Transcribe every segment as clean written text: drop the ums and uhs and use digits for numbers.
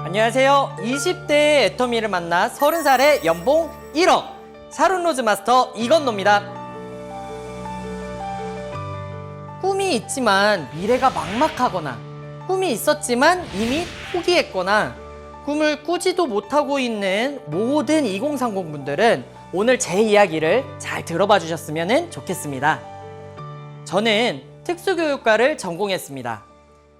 안녕하세요. 20대의 애터미를 만나 30살의 연봉 1억 샤론로즈 마스터 이건노입니다. 꿈이 있지만 미래가 막막하거나 꿈이 있었지만 이미 포기했거나 꿈을 꾸지도 못하고 있는 모든 2030 분들은 오늘 제 이야기를 잘 들어봐 주셨으면 좋겠습니다. 저는 특수교육과를 전공했습니다.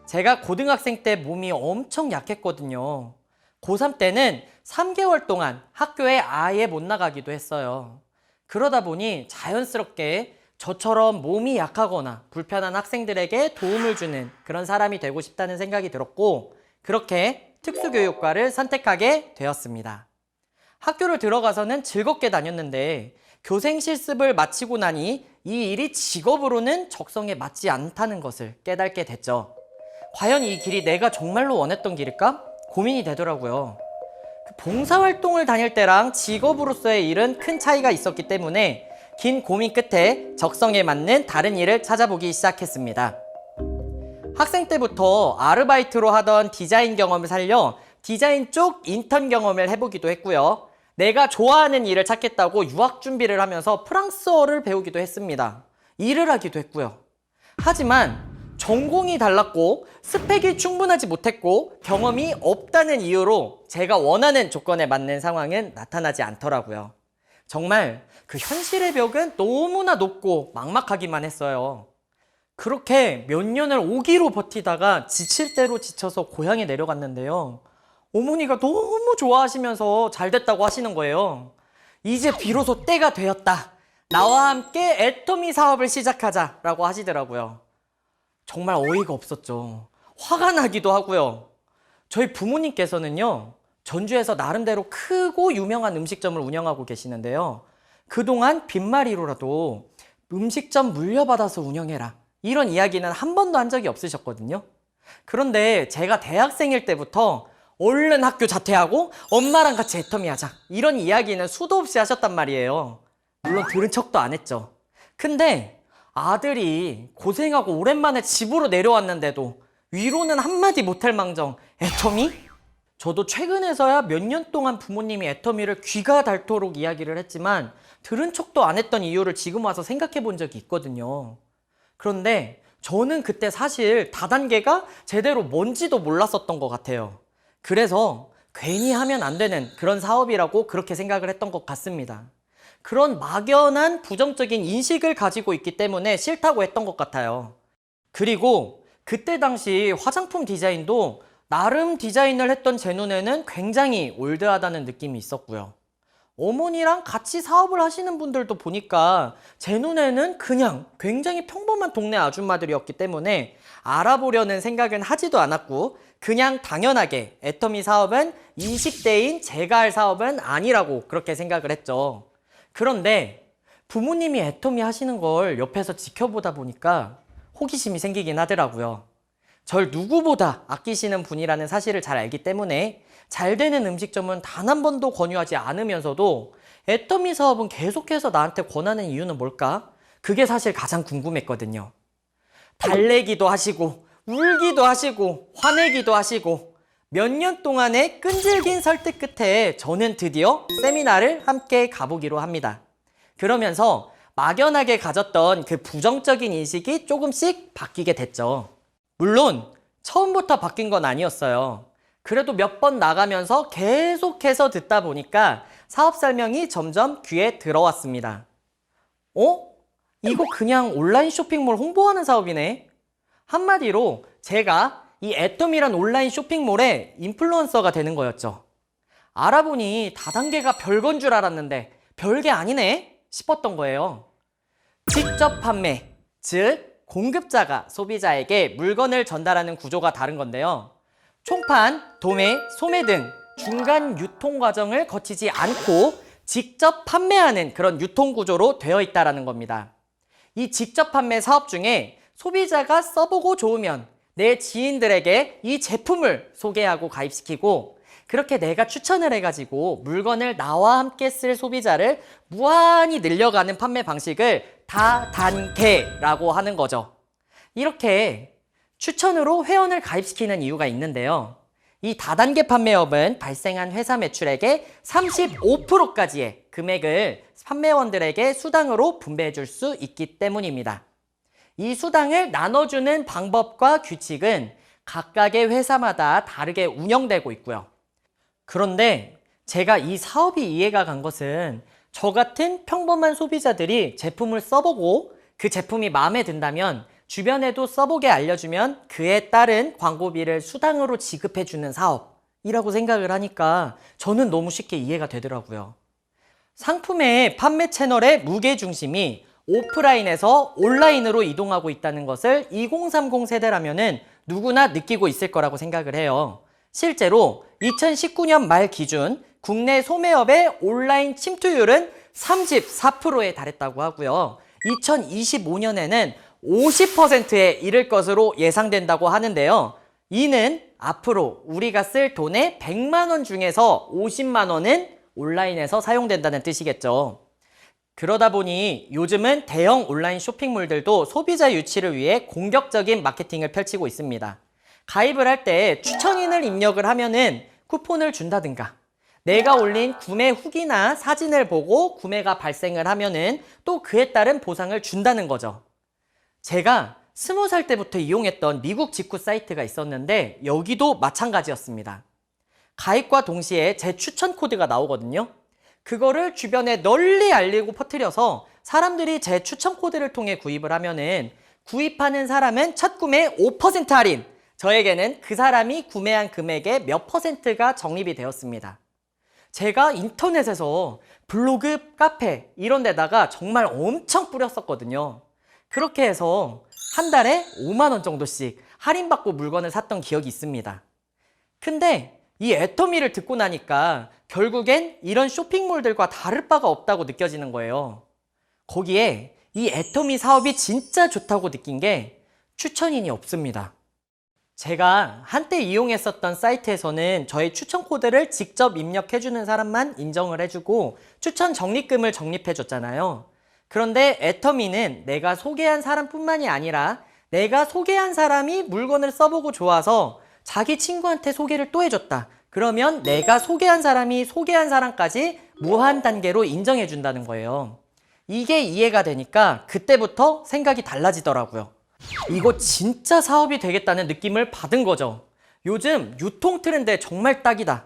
제가 고등학생 때 몸이 엄청 약했거든요. 고3 때는 3개월 동안 학교에 아예 못 나가기도 했어요. 그러다 보니 자연스럽게 저처럼 몸이 약하거나 불편한 학생들에게 도움을 주는 그런 사람이 되고 싶다는 생각이 들었고, 그렇게 특수교육과를 선택하게 되었습니다. 학교를 들어가서는 즐겁게 다녔는데 교생 실습을 마치고 나니 이 일이 직업으로는 적성에 맞지 않다는 것을 깨닫게 됐죠. 과연 이 길이 내가 정말로 원했던 길일까? 고민이 되더라고요. 봉사활동을 다닐 때랑 직업으로서의 일은 큰 차이가 있었기 때문에 긴 고민 끝에 적성에 맞는 다른 일을 찾아보기 시작했습니다. 학생 때부터 아르바이트로 하던 디자인 경험을 살려 디자인 쪽 인턴 경험을 해보기도 했고요. 내가 좋아하는 일을 찾겠다고 유학 준비를 하면서 프랑스어를 배우기도 했습니다. 일을 하기도 했고요. 하지만 전공이 달랐고 스펙이 충분하지 못했고 경험이 없다는 이유로 제가 원하는 조건에 맞는 상황은 나타나지 않더라고요. 정말 그 현실의 벽은 너무나 높고 막막하기만 했어요. 그렇게 몇 년을 오기로 버티다가 지칠 대로 지쳐서 고향에 내려갔는데요. 어머니가 너무 좋아하시면서 잘 됐다고 하시는 거예요. 이제 비로소 때가 되었다. 나와 함께 애터미 사업을 시작하자라고 하시더라고요. 정말 어이가 없었죠. 화가 나기도 하고요. 저희 부모님께서는요, 전주에서 나름대로 크고 유명한 음식점을 운영하고 계시는데요. 그동안 빈말이로라도 음식점 물려받아서 운영해라, 이런 이야기는 한 번도 한 적이 없으셨거든요. 그런데 제가 대학생일 때부터 얼른 학교 자퇴하고 엄마랑 같이 애터미 하자, 이런 이야기는 수도 없이 하셨단 말이에요. 물론 들은 척도 안 했죠. 근데 아들이 고생하고 오랜만에 집으로 내려왔는데도 위로는 한마디 못할 망정 애터미? 저도 최근에서야 몇 년 동안 부모님이 애터미를 귀가 닳도록 이야기를 했지만 들은 척도 안 했던 이유를 지금 와서 생각해 본 적이 있거든요. 그런데 저는 그때 사실 다단계가 제대로 뭔지도 몰랐었던 것 같아요. 그래서 괜히 하면 안 되는 그런 사업이라고 그렇게 생각을 했던 것 같습니다. 그런 막연한 부정적인 인식을 가지고 있기 때문에 싫다고 했던 것 같아요. 그리고 그때 당시 화장품 디자인도 나름 디자인을 했던 제 눈에는 굉장히 올드하다는 느낌이 있었고요. 어머니랑 같이 사업을 하시는 분들도 보니까 제 눈에는 그냥 굉장히 평범한 동네 아줌마들이었기 때문에 알아보려는 생각은 하지도 않았고, 그냥 당연하게 애터미 사업은 20대인 제가 할 사업은 아니라고 그렇게 생각을 했죠. 그런데 부모님이 애터미 하시는 걸 옆에서 지켜보다 보니까 호기심이 생기긴 하더라고요. 절 누구보다 아끼시는 분이라는 사실을 잘 알기 때문에 잘 되는 음식점은 단 한 번도 권유하지 않으면서도 애터미 사업은 계속해서 나한테 권하는 이유는 뭘까? 그게 사실 가장 궁금했거든요. 달래기도 하시고 울기도 하시고 화내기도 하시고 몇 년 동안의 끈질긴 설득 끝에 저는 드디어 세미나를 함께 가보기로 합니다. 그러면서 막연하게 가졌던 그 부정적인 인식이 조금씩 바뀌게 됐죠. 물론 처음부터 바뀐 건 아니었어요. 그래도 몇 번 나가면서 계속해서 듣다 보니까 사업 설명이 점점 귀에 들어왔습니다. 이거 그냥 온라인 쇼핑몰 홍보하는 사업이네. 한마디로 제가 이 애터미란 온라인 쇼핑몰의 인플루언서가 되는 거였죠. 알아보니 다단계가 별건 줄 알았는데 별게 아니네 싶었던 거예요. 직접 판매, 즉 공급자가 소비자에게 물건을 전달하는 구조가 다른 건데요. 총판, 도매, 소매 등 중간 유통 과정을 거치지 않고 직접 판매하는 그런 유통 구조로 되어 있다는 겁니다. 이 직접 판매 사업 중에 소비자가 써보고 좋으면 내 지인들에게 이 제품을 소개하고 가입시키고, 그렇게 내가 추천을 해가지고 물건을 나와 함께 쓸 소비자를 무한히 늘려가는 판매 방식을 다단계라고 하는 거죠. 이렇게 추천으로 회원을 가입시키는 이유가 있는데요. 이 다단계 판매업은 발생한 회사 매출액의 35%까지의 금액을 판매원들에게 수당으로 분배해 줄 수 있기 때문입니다. 이 수당을 나눠주는 방법과 규칙은 각각의 회사마다 다르게 운영되고 있고요. 그런데 제가 이 사업이 이해가 간 것은 저 같은 평범한 소비자들이 제품을 써보고 그 제품이 마음에 든다면 주변에도 써보게 알려주면 그에 따른 광고비를 수당으로 지급해주는 사업이라고 생각을 하니까 저는 너무 쉽게 이해가 되더라고요. 상품의 판매 채널의 무게중심이 오프라인에서 온라인으로 이동하고 있다는 것을 2030 세대라면은 누구나 느끼고 있을 거라고 생각을 해요. 실제로 2019년 말 기준 국내 소매업의 온라인 침투율은 34%에 달했다고 하고요. 2025년에는 50%에 이를 것으로 예상된다고 하는데요. 이는 앞으로 우리가 쓸 돈의 100만 원 중에서 50만 원은 온라인에서 사용된다는 뜻이겠죠. 그러다 보니 요즘은 대형 온라인 쇼핑몰들도 소비자 유치를 위해 공격적인 마케팅을 펼치고 있습니다. 가입을 할 때 추천인을 입력을 하면은 쿠폰을 준다든가, 내가 올린 구매 후기나 사진을 보고 구매가 발생을 하면은 또 그에 따른 보상을 준다는 거죠. 제가 20살 때부터 이용했던 미국 직구 사이트가 있었는데 여기도 마찬가지였습니다. 가입과 동시에 제 추천 코드가 나오거든요. 그거를 주변에 널리 알리고 퍼뜨려서 사람들이 제 추천 코드를 통해 구입을 하면은 구입하는 사람은 첫 구매 5% 할인, 저에게는 그 사람이 구매한 금액의 몇 %가 적립이 되었습니다. 제가 인터넷에서 블로그, 카페 이런 데다가 정말 엄청 뿌렸었거든요. 그렇게 해서 한 달에 5만 원 정도씩 할인받고 물건을 샀던 기억이 있습니다. 근데 이 애터미를 듣고 나니까 결국엔 이런 쇼핑몰들과 다를 바가 없다고 느껴지는 거예요. 거기에 이 애터미 사업이 진짜 좋다고 느낀 게 추천인이 없습니다. 제가 한때 이용했었던 사이트에서는 저의 추천 코드를 직접 입력해주는 사람만 인정을 해주고 추천 적립금을 적립해줬잖아요. 그런데 애터미는 내가 소개한 사람뿐만이 아니라 내가 소개한 사람이 물건을 써보고 좋아서 자기 친구한테 소개를 또 해줬다. 그러면 내가 소개한 사람이 소개한 사람까지 무한 단계로 인정해준다는 거예요. 이게 이해가 되니까 그때부터 생각이 달라지더라고요. 이거 진짜 사업이 되겠다는 느낌을 받은 거죠. 요즘 유통 트렌드에 정말 딱이다.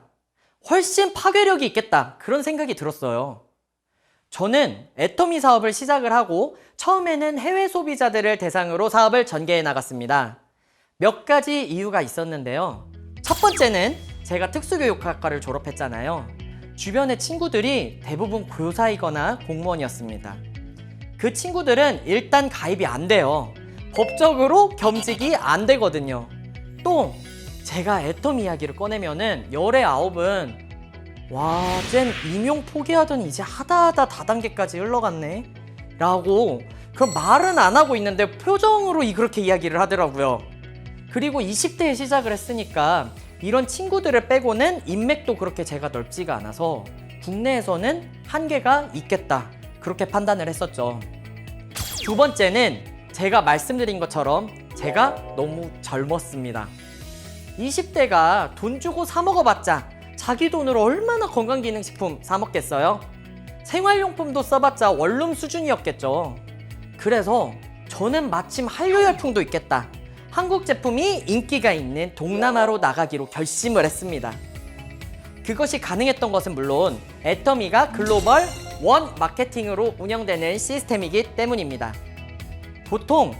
훨씬 파괴력이 있겠다. 그런 생각이 들었어요. 저는 애터미 사업을 시작을 하고 처음에는 해외 소비자들을 대상으로 사업을 전개해 나갔습니다. 몇 가지 이유가 있었는데요. 첫 번째는 제가 특수교육학과를 졸업했잖아요. 주변의 친구들이 대부분 교사이거나 공무원이었습니다. 그 친구들은 일단 가입이 안 돼요. 법적으로 겸직이 안 되거든요. 또 제가 애터미 이야기를 꺼내면은 열의 아홉은 와, 쟨 임용 포기하더니 이제 하다하다 다단계까지 흘러갔네 라고 그 말은 안 하고 있는데 표정으로 그렇게 이야기를 하더라고요. 그리고 20대에 시작을 했으니까 이런 친구들을 빼고는 인맥도 그렇게 제가 넓지가 않아서 국내에서는 한계가 있겠다 그렇게 판단을 했었죠. 두 번째는 제가 말씀드린 것처럼 제가 너무 젊었습니다. 20대가 돈 주고 사 먹어봤자 자기 돈으로 얼마나 건강기능식품 사 먹겠어요? 생활용품도 써봤자 원룸 수준이었겠죠. 그래서 저는 마침 한류 열풍도 있겠다. 한국 제품이 인기가 있는 동남아로 나가기로 결심을 했습니다. 그것이 가능했던 것은 물론 애터미가 글로벌 원 마케팅으로 운영되는 시스템이기 때문입니다. 보통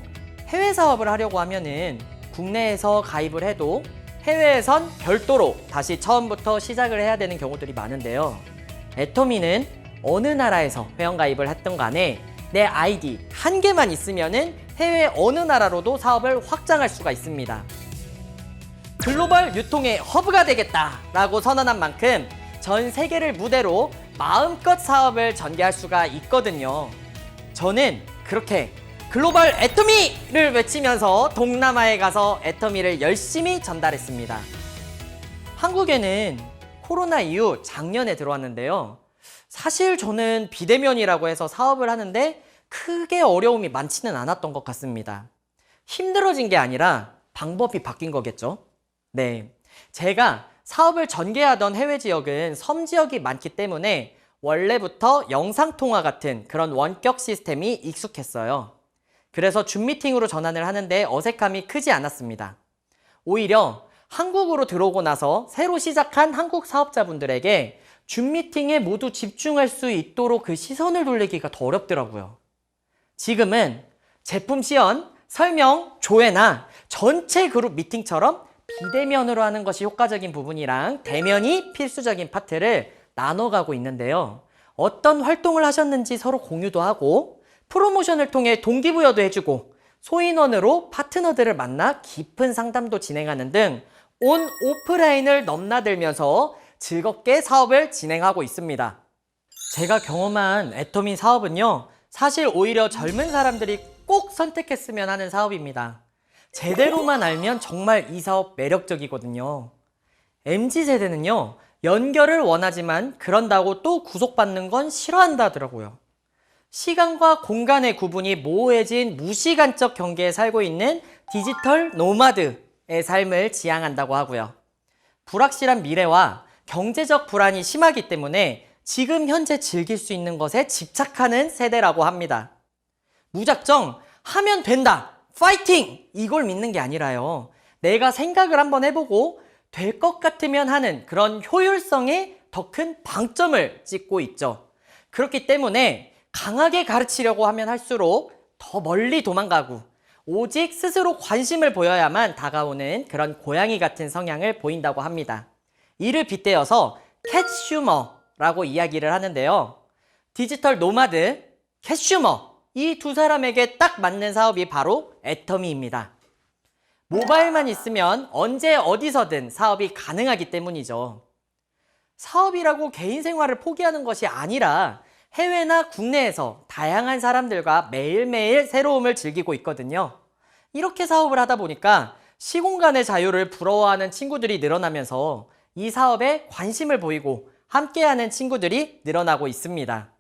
해외 사업을 하려고 하면은 국내에서 가입을 해도 해외에선 별도로 다시 처음부터 시작을 해야 되는 경우들이 많은데요. 애터미는 어느 나라에서 회원가입을 했던 간에 내 아이디 한 개만 있으면은 해외 어느 나라로도 사업을 확장할 수가 있습니다. 글로벌 유통의 허브가 되겠다라고 선언한 만큼 전 세계를 무대로 마음껏 사업을 전개할 수가 있거든요. 저는 그렇게 글로벌 애터미를 외치면서 동남아에 가서 애터미를 열심히 전달했습니다. 한국에는 코로나 이후 작년에 들어왔는데요. 사실 저는 비대면이라고 해서 사업을 하는데 크게 어려움이 많지는 않았던 것 같습니다. 힘들어진 게 아니라 방법이 바뀐 거겠죠. 네, 제가 사업을 전개하던 해외 지역은 섬 지역이 많기 때문에 원래부터 영상통화 같은 그런 원격 시스템이 익숙했어요. 그래서 줌 미팅으로 전환을 하는데 어색함이 크지 않았습니다. 오히려 한국으로 들어오고 나서 새로 시작한 한국 사업자분들에게 줌 미팅에 모두 집중할 수 있도록 그 시선을 돌리기가 더 어렵더라고요. 지금은 제품 시연, 설명, 조회나 전체 그룹 미팅처럼 비대면으로 하는 것이 효과적인 부분이랑 대면이 필수적인 파트를 나눠가고 있는데요. 어떤 활동을 하셨는지 서로 공유도 하고 프로모션을 통해 동기부여도 해주고 소인원으로 파트너들을 만나 깊은 상담도 진행하는 등 온 오프라인을 넘나들면서 즐겁게 사업을 진행하고 있습니다. 제가 경험한 애터미 사업은요, 사실 오히려 젊은 사람들이 꼭 선택했으면 하는 사업입니다. 제대로만 알면 정말 이 사업 매력적이거든요. MZ세대는요, 연결을 원하지만 그런다고 또 구속받는 건 싫어한다더라고요. 시간과 공간의 구분이 모호해진 무시간적 경계에 살고 있는 디지털 노마드의 삶을 지향한다고 하고요. 불확실한 미래와 경제적 불안이 심하기 때문에 지금 현재 즐길 수 있는 것에 집착하는 세대라고 합니다. 무작정 하면 된다, 파이팅! 이걸 믿는 게 아니라요. 내가 생각을 한번 해보고 될 것 같으면 하는 그런 효율성에 더 큰 방점을 찍고 있죠. 그렇기 때문에 강하게 가르치려고 하면 할수록 더 멀리 도망가고 오직 스스로 관심을 보여야만 다가오는 그런 고양이 같은 성향을 보인다고 합니다. 이를 빗대어서 캣슈머라고 이야기를 하는데요. 디지털 노마드, 캣슈머, 이 두 사람에게 딱 맞는 사업이 바로 애터미입니다. 모바일만 있으면 언제 어디서든 사업이 가능하기 때문이죠. 사업이라고 개인 생활을 포기하는 것이 아니라 해외나 국내에서 다양한 사람들과 매일매일 새로움을 즐기고 있거든요. 이렇게 사업을 하다 보니까 시공간의 자유를 부러워하는 친구들이 늘어나면서 이 사업에 관심을 보이고 함께하는 친구들이 늘어나고 있습니다.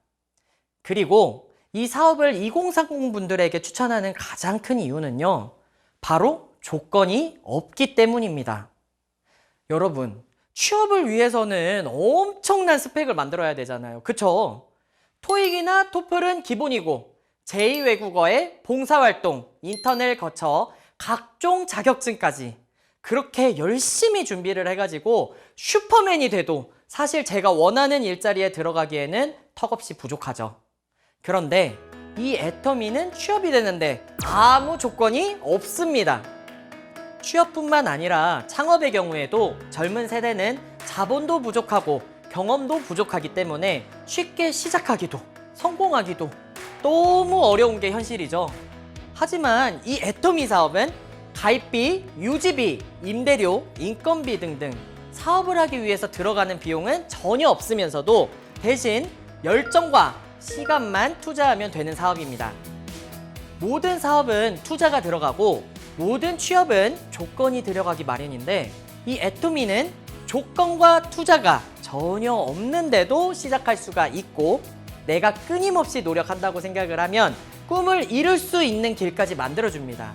그리고 이 사업을 2030 분들에게 추천하는 가장 큰 이유는요, 바로 조건이 없기 때문입니다. 여러분, 취업을 위해서는 엄청난 스펙을 만들어야 되잖아요. 그쵸? 토익이나 토플은 기본이고 제2외국어의 봉사활동, 인턴을 거쳐 각종 자격증까지 그렇게 열심히 준비를 해가지고 슈퍼맨이 돼도 사실 제가 원하는 일자리에 들어가기에는 턱없이 부족하죠. 그런데 이 애터미는 취업이 되는데 아무 조건이 없습니다. 취업뿐만 아니라 창업의 경우에도 젊은 세대는 자본도 부족하고 경험도 부족하기 때문에 쉽게 시작하기도 성공하기도 너무 어려운 게 현실이죠. 하지만 이 애터미 사업은 가입비, 유지비, 임대료, 인건비 등등 사업을 하기 위해서 들어가는 비용은 전혀 없으면서도 대신 열정과 시간만 투자하면 되는 사업입니다. 모든 사업은 투자가 들어가고 모든 취업은 조건이 들어가기 마련인데 이 애터미는 조건과 투자가 전혀 없는데도 시작할 수가 있고 내가 끊임없이 노력한다고 생각을 하면 꿈을 이룰 수 있는 길까지 만들어줍니다.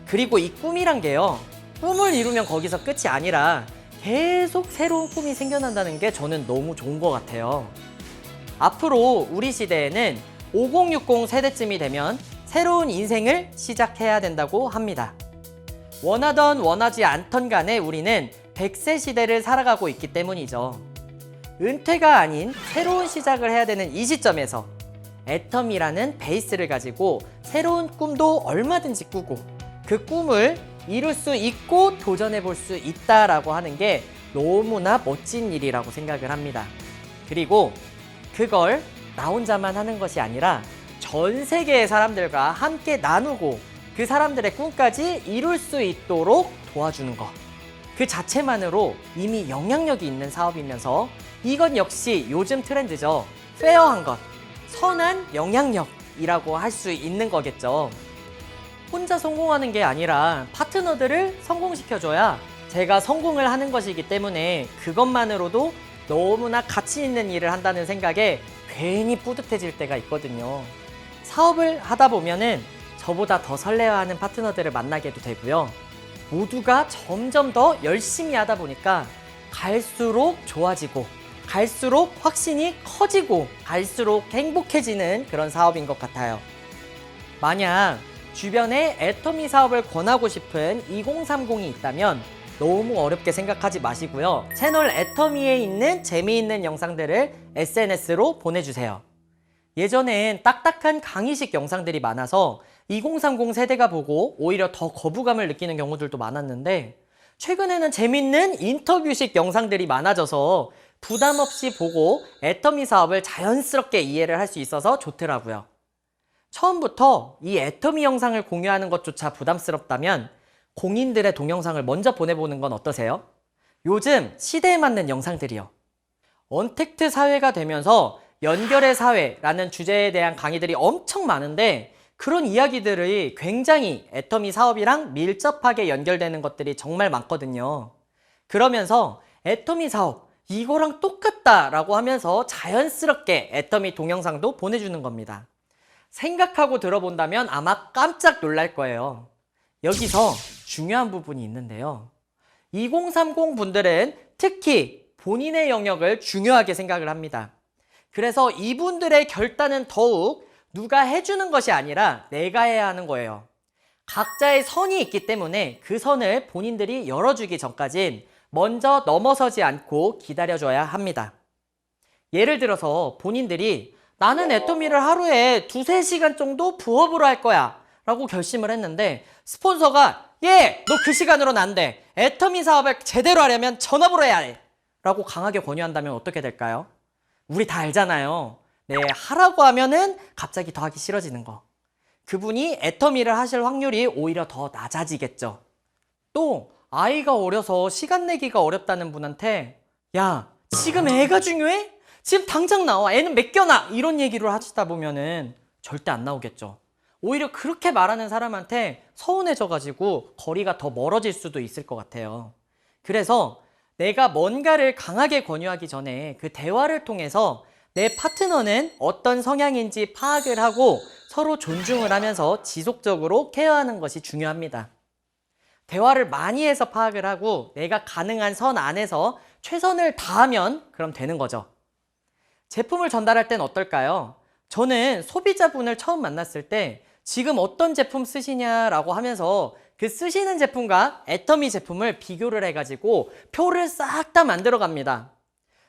그리고 이 꿈이란 게요, 꿈을 이루면 거기서 끝이 아니라 계속 새로운 꿈이 생겨난다는 게 저는 너무 좋은 것 같아요. 앞으로 우리 시대에는 5060 세대쯤이 되면 새로운 인생을 시작해야 된다고 합니다. 원하던 원하지 않던 간에 우리는 100세 시대를 살아가고 있기 때문이죠. 은퇴가 아닌 새로운 시작을 해야 되는 이 시점에서 애터미라는 베이스를 가지고 새로운 꿈도 얼마든지 꾸고 그 꿈을 이룰 수 있고 도전해 볼 수 있다라고 하는 게 너무나 멋진 일이라고 생각을 합니다. 그리고 그걸 나 혼자만 하는 것이 아니라 전 세계의 사람들과 함께 나누고 그 사람들의 꿈까지 이룰 수 있도록 도와주는 것. 그 자체만으로 이미 영향력이 있는 사업이면서 이건 역시 요즘 트렌드죠. 페어한 것, 선한 영향력이라고 할 수 있는 거겠죠. 혼자 성공하는 게 아니라 파트너들을 성공시켜줘야 제가 성공을 하는 것이기 때문에 그것만으로도 너무나 가치 있는 일을 한다는 생각에 괜히 뿌듯해질 때가 있거든요. 사업을 하다 보면은 저보다 더 설레어하는 파트너들을 만나게도 되고요. 모두가 점점 더 열심히 하다 보니까 갈수록 좋아지고 갈수록 확신이 커지고 갈수록 행복해지는 그런 사업인 것 같아요. 만약 주변에 애터미 사업을 권하고 싶은 2030이 있다면 너무 어렵게 생각하지 마시고요. 채널 애터미에 있는 재미있는 영상들을 SNS로 보내주세요. 예전엔 딱딱한 강의식 영상들이 많아서 2030 세대가 보고 오히려 더 거부감을 느끼는 경우들도 많았는데 최근에는 재밌는 인터뷰식 영상들이 많아져서 부담 없이 보고 애터미 사업을 자연스럽게 이해를 할 수 있어서 좋더라고요. 처음부터 이 애터미 영상을 공유하는 것조차 부담스럽다면 공인들의 동영상을 먼저 보내보는 건 어떠세요? 요즘 시대에 맞는 영상들이요. 언택트 사회가 되면서 연결의 사회라는 주제에 대한 강의들이 엄청 많은데 그런 이야기들이 굉장히 애터미 사업이랑 밀접하게 연결되는 것들이 정말 많거든요. 그러면서 애터미 사업 이거랑 똑같다라고 하면서 자연스럽게 애터미 동영상도 보내주는 겁니다. 생각하고 들어본다면 아마 깜짝 놀랄 거예요. 여기서 중요한 부분이 있는데요. 2030 분들은 특히 본인의 영역을 중요하게 생각을 합니다. 그래서 이분들의 결단은 더욱 누가 해주는 것이 아니라 내가 해야 하는 거예요. 각자의 선이 있기 때문에 그 선을 본인들이 열어주기 전까진 먼저 넘어서지 않고 기다려줘야 합니다. 예를 들어서 본인들이 나는 애터미를 하루에 2-3시간 정도 부업으로 할 거야 라고 결심을 했는데 스폰서가 너 그 시간으로는 안 돼. 애터미 사업을 제대로 하려면 전업으로 해야 해 라고 강하게 권유한다면 어떻게 될까요? 우리 다 알잖아요. 네, 하라고 하면은 갑자기 더 하기 싫어지는 거. 그분이 애터미를 하실 확률이 오히려 더 낮아지겠죠. 또 아이가 어려서 시간 내기가 어렵다는 분한테 야, 지금 애가 중요해? 지금 당장 나와. 애는 맡겨놔. 이런 얘기를 하시다 보면은 절대 안 나오겠죠. 오히려 그렇게 말하는 사람한테 서운해져가지고 거리가 더 멀어질 수도 있을 것 같아요. 그래서 내가 뭔가를 강하게 권유하기 전에 그 대화를 통해서 내 파트너는 어떤 성향인지 파악을 하고 서로 존중을 하면서 지속적으로 케어하는 것이 중요합니다. 대화를 많이 해서 파악을 하고 내가 가능한 선 안에서 최선을 다하면 그럼 되는 거죠. 제품을 전달할 땐 어떨까요? 저는 소비자분을 처음 만났을 때 지금 어떤 제품 쓰시냐라고 하면서 그 쓰시는 제품과 애터미 제품을 비교를 해가지고 표를 싹 다 만들어 갑니다.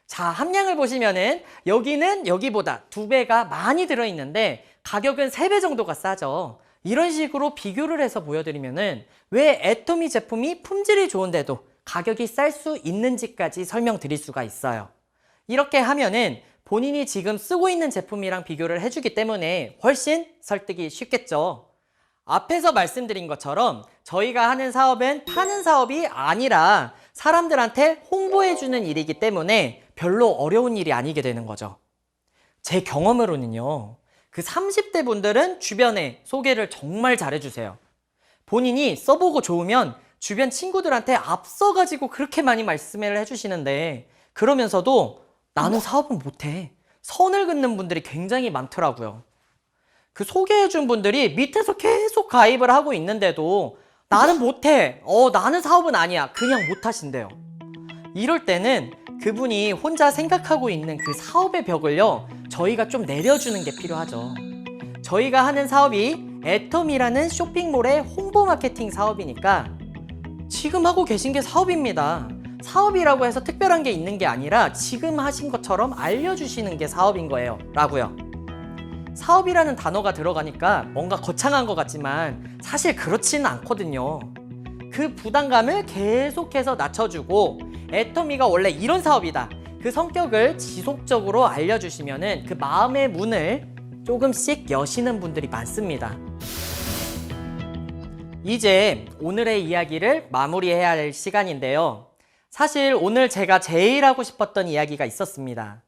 자, 함량을 보시면은 여기는 여기보다 2배가 많이 들어있는데 가격은 3배 정도가 싸죠. 이런 식으로 비교를 해서 보여드리면은 왜 애터미 제품이 품질이 좋은데도 가격이 쌀 수 있는지까지 설명드릴 수가 있어요. 이렇게 하면은 본인이 지금 쓰고 있는 제품이랑 비교를 해주기 때문에 훨씬 설득이 쉽겠죠. 앞에서 말씀드린 것처럼 저희가 하는 사업은 파는 사업이 아니라 사람들한테 홍보해주는 일이기 때문에 별로 어려운 일이 아니게 되는 거죠. 제 경험으로는요, 그 30대 분들은 주변에 소개를 정말 잘해주세요. 본인이 써보고 좋으면 주변 친구들한테 앞서가지고 그렇게 많이 말씀을 해주시는데 그러면서도 나는 사업은 못해. 선을 긋는 분들이 굉장히 많더라고요. 그 소개해준 분들이 밑에서 계속 가입을 하고 있는데도 나는 못해. 나는 사업은 아니야. 그냥 못하신대요. 이럴 때는 그분이 혼자 생각하고 있는 그 사업의 벽을요, 저희가 좀 내려주는 게 필요하죠. 저희가 하는 사업이 애터미라는 쇼핑몰의 홍보 마케팅 사업이니까 지금 하고 계신 게 사업입니다. 사업이라고 해서 특별한 게 있는 게 아니라 지금 하신 것처럼 알려주시는 게 사업인 거예요. 라고요. 사업이라는 단어가 들어가니까 뭔가 거창한 것 같지만 사실 그렇지는 않거든요. 그 부담감을 계속해서 낮춰주고 애터미가 원래 이런 사업이다. 그 성격을 지속적으로 알려주시면은 그 마음의 문을 조금씩 여시는 분들이 많습니다. 이제 오늘의 이야기를 마무리해야 할 시간인데요. 사실 오늘 제가 제일 하고 싶었던 이야기가 있었습니다.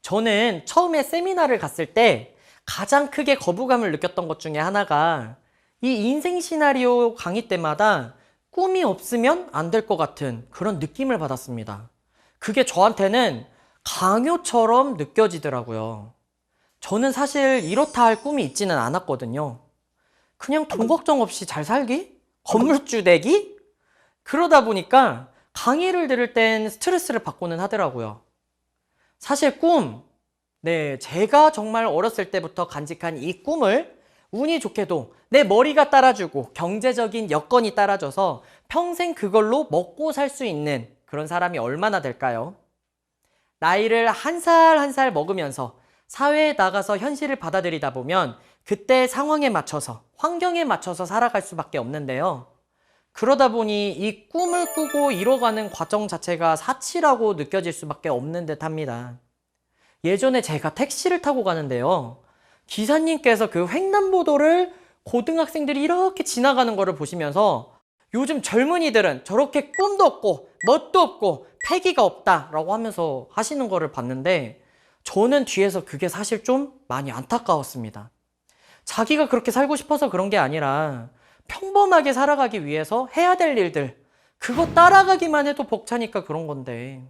저는 처음에 세미나를 갔을 때 가장 크게 거부감을 느꼈던 것 중에 하나가 이 인생 시나리오 강의 때마다 꿈이 없으면 안 될 것 같은 그런 느낌을 받았습니다. 그게 저한테는 강요처럼 느껴지더라고요. 저는 사실 이렇다 할 꿈이 있지는 않았거든요. 그냥 돈 걱정 없이 잘 살기? 건물주 되기? 그러다 보니까 강의를 들을 땐 스트레스를 받고는 하더라고요. 사실 네, 제가 정말 어렸을 때부터 간직한 이 꿈을 운이 좋게도 내 머리가 따라주고 경제적인 여건이 따라줘서 평생 그걸로 먹고 살 수 있는 그런 사람이 얼마나 될까요? 나이를 한 살 한 살 먹으면서 사회에 나가서 현실을 받아들이다 보면 그때 상황에 맞춰서, 환경에 맞춰서 살아갈 수밖에 없는데요. 그러다 보니 이 꿈을 꾸고 이뤄가는 과정 자체가 사치라고 느껴질 수밖에 없는 듯 합니다. 예전에 제가 택시를 타고 가는데요. 기사님께서 그 횡단보도를 고등학생들이 이렇게 지나가는 거를 보시면서 요즘 젊은이들은 저렇게 꿈도 없고 멋도 없고 패기가 없다라고 하면서 하시는 거를 봤는데 저는 뒤에서 그게 사실 좀 많이 안타까웠습니다. 자기가 그렇게 살고 싶어서 그런 게 아니라 평범하게 살아가기 위해서 해야 될 일들, 그거 따라가기만 해도 벅차니까 그런 건데,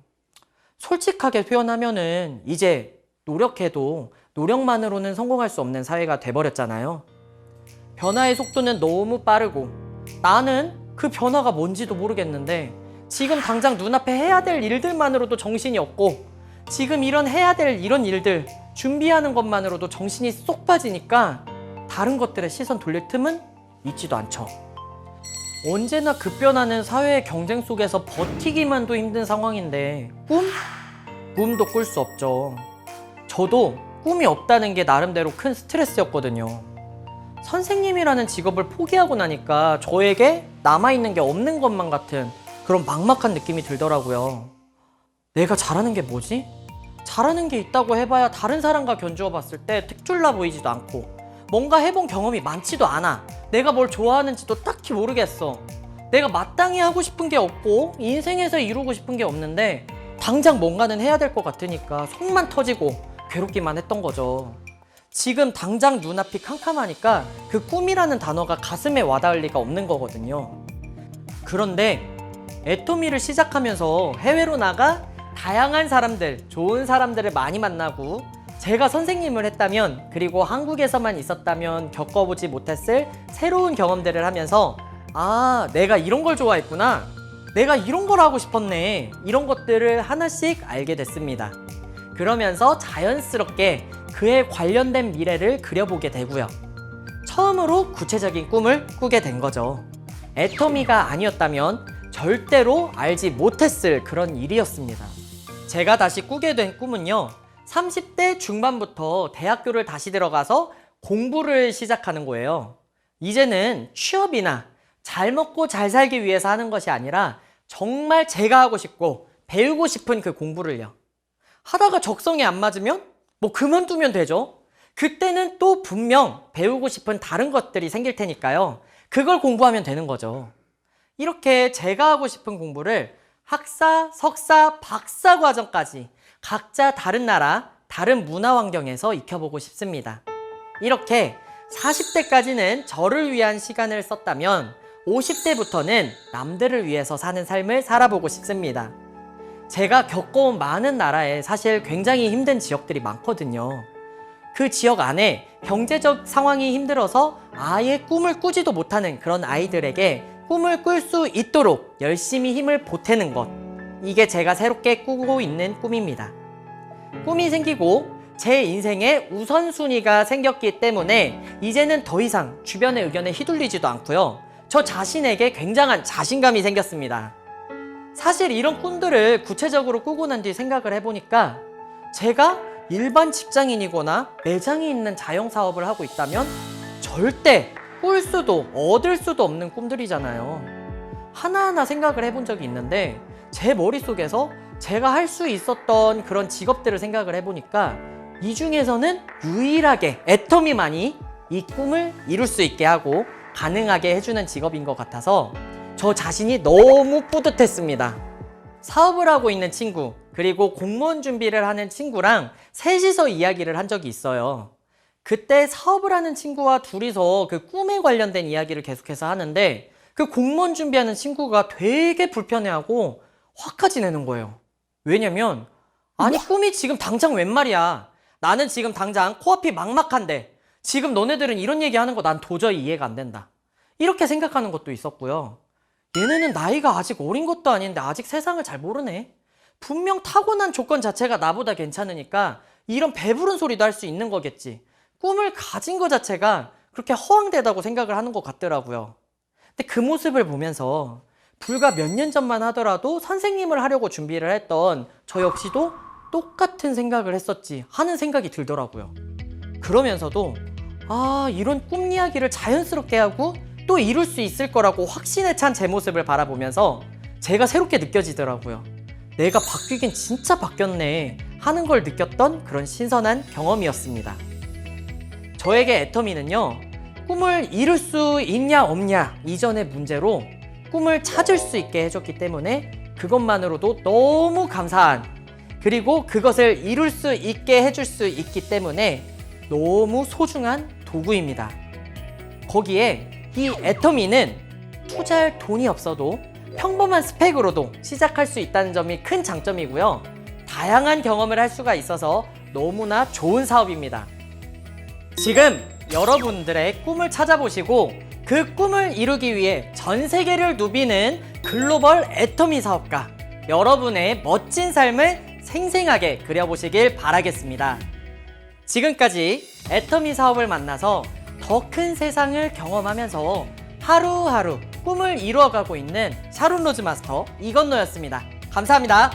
솔직하게 표현하면은 이제 노력해도 노력만으로는 성공할 수 없는 사회가 돼버렸잖아요. 변화의 속도는 너무 빠르고 나는 그 변화가 뭔지도 모르겠는데 지금 당장 눈앞에 해야 될 일들만으로도 정신이 없고 지금 해야 될 이런 일들 준비하는 것만으로도 정신이 쏙 빠지니까 다른 것들에 시선 돌릴 틈은 있지도 않죠. 언제나 급변하는 사회의 경쟁 속에서 버티기만도 힘든 상황인데 꿈도 꿀 수 없죠. 저도 꿈이 없다는 게 나름대로 큰 스트레스였거든요. 선생님이라는 직업을 포기하고 나니까 저에게 남아있는 게 없는 것만 같은 그런 막막한 느낌이 들더라고요. 내가 잘하는 게 뭐지? 잘하는 게 있다고 해봐야 다른 사람과 견주어 봤을 때 특출나 보이지도 않고 뭔가 해본 경험이 많지도 않아. 내가 뭘 좋아하는지도 딱히 모르겠어. 내가 마땅히 하고 싶은 게 없고 인생에서 이루고 싶은 게 없는데 당장 뭔가는 해야 될 것 같으니까 속만 터지고 괴롭기만 했던 거죠. 지금 당장 눈앞이 캄캄하니까 그 꿈이라는 단어가 가슴에 와닿을 리가 없는 거거든요. 그런데 애토미를 시작하면서 해외로 나가 다양한 사람들, 좋은 사람들을 많이 만나고 제가 선생님을 했다면 그리고 한국에서만 있었다면 겪어보지 못했을 새로운 경험들을 하면서 아, 내가 이런 걸 좋아했구나. 내가 이런 걸 하고 싶었네. 이런 것들을 하나씩 알게 됐습니다. 그러면서 자연스럽게 그에 관련된 미래를 그려보게 되고요. 처음으로 구체적인 꿈을 꾸게 된 거죠. 애터미가 아니었다면 절대로 알지 못했을 그런 일이었습니다. 제가 다시 꾸게 된 꿈은요. 30대 중반부터 대학교를 다시 들어가서 공부를 시작하는 거예요. 이제는 취업이나 잘 먹고 잘 살기 위해서 하는 것이 아니라 정말 제가 하고 싶고 배우고 싶은 그 공부를요. 하다가 적성에 안 맞으면 뭐 그만두면 되죠. 그때는 또 분명 배우고 싶은 다른 것들이 생길 테니까요. 그걸 공부하면 되는 거죠. 이렇게 제가 하고 싶은 공부를 학사, 석사, 박사 과정까지 각자 다른 나라, 다른 문화 환경에서 익혀보고 싶습니다. 이렇게 40대까지는 저를 위한 시간을 썼다면 50대부터는 남들을 위해서 사는 삶을 살아보고 싶습니다. 제가 겪어온 많은 나라에 사실 굉장히 힘든 지역들이 많거든요. 그 지역 안에 경제적 상황이 힘들어서 아예 꿈을 꾸지도 못하는 그런 아이들에게 꿈을 꿀 수 있도록 열심히 힘을 보태는 것. 이게 제가 새롭게 꾸고 있는 꿈입니다. 꿈이 생기고 제 인생에 우선순위가 생겼기 때문에 이제는 더 이상 주변의 의견에 휘둘리지도 않고요. 저 자신에게 굉장한 자신감이 생겼습니다. 사실 이런 꿈들을 구체적으로 꾸고 난 뒤 생각을 해보니까 제가 일반 직장인이거나 매장이 있는 자영사업을 하고 있다면 절대 꿀 수도 얻을 수도 없는 꿈들이잖아요. 하나하나 생각을 해본 적이 있는데 제 머릿속에서 제가 할 수 있었던 그런 직업들을 생각을 해보니까 이 중에서는 유일하게 애터미만이 이 꿈을 이룰 수 있게 하고 가능하게 해주는 직업인 것 같아서 저 자신이 너무 뿌듯했습니다. 사업을 하고 있는 친구 그리고 공무원 준비를 하는 친구랑 셋이서 이야기를 한 적이 있어요. 그때 사업을 하는 친구와 둘이서 그 꿈에 관련된 이야기를 계속해서 하는데 그 공무원 준비하는 친구가 되게 불편해하고 화까지 내는 거예요. 왜냐면 아니 꿈이 지금 당장 웬 말이야. 나는 지금 당장 코앞이 막막한데 지금 너네들은 이런 얘기하는 거 난 도저히 이해가 안 된다. 이렇게 생각하는 것도 있었고요. 얘네는 나이가 아직 어린 것도 아닌데 아직 세상을 잘 모르네. 분명 타고난 조건 자체가 나보다 괜찮으니까 이런 배부른 소리도 할 수 있는 거겠지. 꿈을 가진 것 자체가 그렇게 허황되다고 생각을 하는 것 같더라고요. 근데 그 모습을 보면서 불과 몇 년 전만 하더라도 선생님을 하려고 준비를 했던 저 역시도 똑같은 생각을 했었지 하는 생각이 들더라고요. 그러면서도 이런 꿈 이야기를 자연스럽게 하고 또 이룰 수 있을 거라고 확신에 찬 제 모습을 바라보면서 제가 새롭게 느껴지더라고요. 내가 바뀌긴 진짜 바뀌었네 하는 걸 느꼈던 그런 신선한 경험이었습니다. 저에게 애터미는요, 꿈을 이룰 수 있냐 없냐 이전의 문제로 꿈을 찾을 수 있게 해줬기 때문에 그것만으로도 너무 감사한, 그리고 그것을 이룰 수 있게 해줄 수 있기 때문에 너무 소중한 도구입니다. 거기에 이 애터미는 투자할 돈이 없어도 평범한 스펙으로도 시작할 수 있다는 점이 큰 장점이고요. 다양한 경험을 할 수가 있어서 너무나 좋은 사업입니다. 지금 여러분들의 꿈을 찾아보시고 그 꿈을 이루기 위해 전 세계를 누비는 글로벌 애터미 사업가, 여러분의 멋진 삶을 생생하게 그려보시길 바라겠습니다. 지금까지 애터미 사업을 만나서 더 큰 세상을 경험하면서 하루하루 꿈을 이루어가고 있는 샤론 로즈 마스터 이건노였습니다. 감사합니다.